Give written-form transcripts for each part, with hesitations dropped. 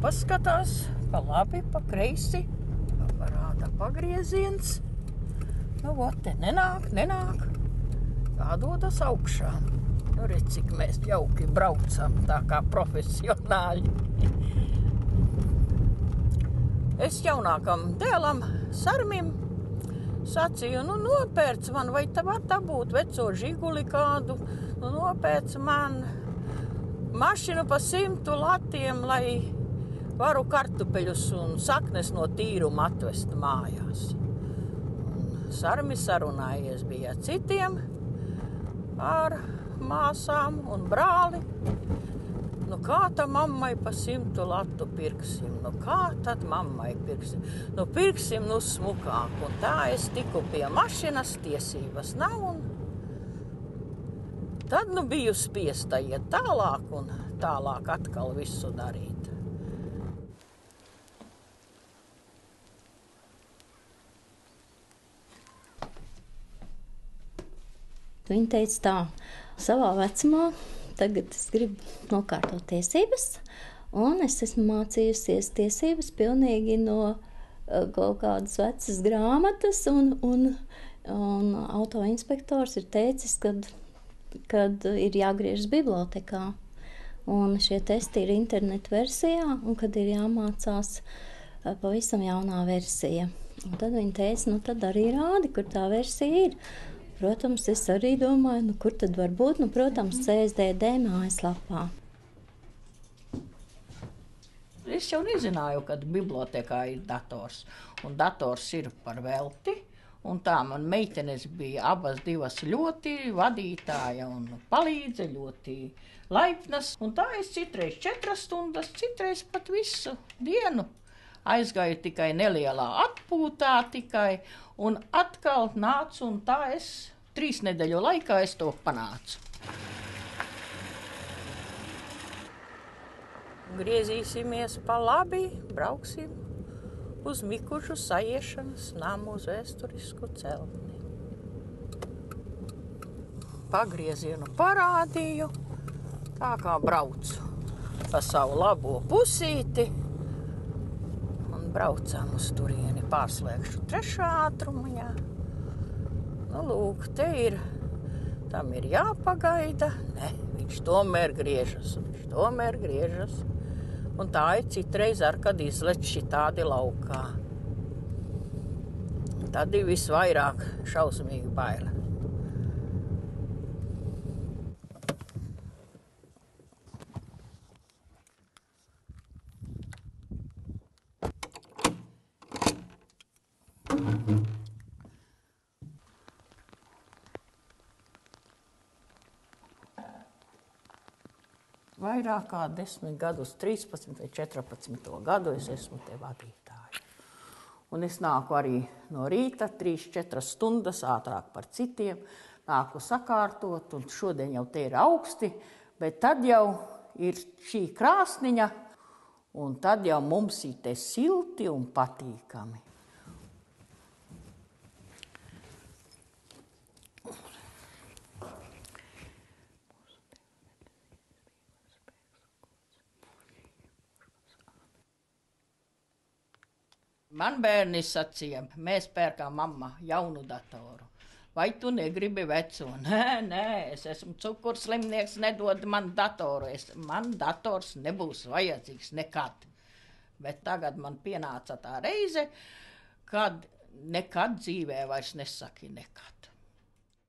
jāpaskatās pa labi, pa kreisi. Parāda pagrieziens. Nu, te nenāk. Jādodas augšā. Nu, redz, cik mēs jauki braucam, tā kā profesionāļi. Es jaunākam dēlam, Sarmim, sacīju, nu, nopērc man, vai tā var dabūt veco žiguli kādu, nu, nopērc man mašinu pa 100 latiem, lai varu kartupeļus un saknes no tīruma atvest mājās. Un Sarmis sarunājies bija citiem ar māsām un brāli. Nu, kā tā mammai pa 100 latu pirksim? Nu, kā tad mammai pirksim? Nu, pirksim, nu, smukāk. Un tā es tiku pie mašinas, tiesības nav. Un tad, nu, biju spiesta iet tālāk un tālāk atkal visu darīt. Viņa teica tā, savā vecumā, tagad es gribu nokārtot tiesības, un es esmu mācījusies tiesības pilnīgi no kaut kādas vecas grāmatas, un autoinspektors ir teicis, kad ir jāgriežas bibliotekā, un šie testi ir internetu versijā, un kad ir jāmācās pavisam jaunā versija. Un tad viņa teica, nu tad arī rādi, kur tā versija ir. Protams, es arī domāju, nu kur tad var būt? Nu, protams, CSDD mājaslapā. Es jau nezināju, kad bibliotekā ir dators. Un dators ir par velti. Un tā man meitenes bija abas divas ļoti vadītāja un palīdze, ļoti laipnas. Un tā es citreiz 4 stundas, citreiz pat visu dienu. Aizgāju tikai nelielā atpūtā tikai, un atkal nācu, un tā es 3 nedēļu laikā es to panācu. Griezīsimies pa labi, brauksim uz Mikužu saiešanas namu uz vēsturisku celtni. Pagriezienu parādīju, tā kā braucu pa savu labo pusīti. Braucām uz turieni, pārslēgšu 3. ātrumiņā. Nu, lūk, tam ir jāpagaida. Ne, viņš tomēr griežas. Un tā ir citreiz kad izlec šitādi laukā. Tad ir visvairāk šausmīgi baila. Vairāk kā 10 gadus, 13 vai 14 gadu es esmu te vadītāja. Un es nāku arī no rīta 3-4 stundas ātrāk par citiem, nāku sakārtot, un šodien jau te ir augsti, bet tad jau ir šī krāsniņa, un tad jau mums ir te silti un patīkami. Man bērni sacīja, mēs pērkām mamma jaunu datoru. Vai tu negribi veco? Nē, es esmu cukurslimnieks, nedod man datoru. Man dators nebūs vajadzīgs nekad. Bet tagad man pienāca tā reize, kad nekad dzīvē vairs nesaki nekad.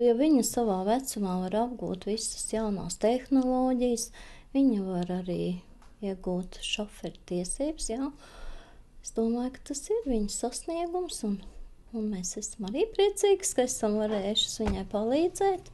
Ja viņa savā vecumā var apgūt visas jaunās tehnoloģijas, viņa var arī iegūt šoferu tiesības, jā. Es domāju, ka tas ir viņas sasniegums, un mēs esam arī priecīgas, ka esam varējušas viņai palīdzēt.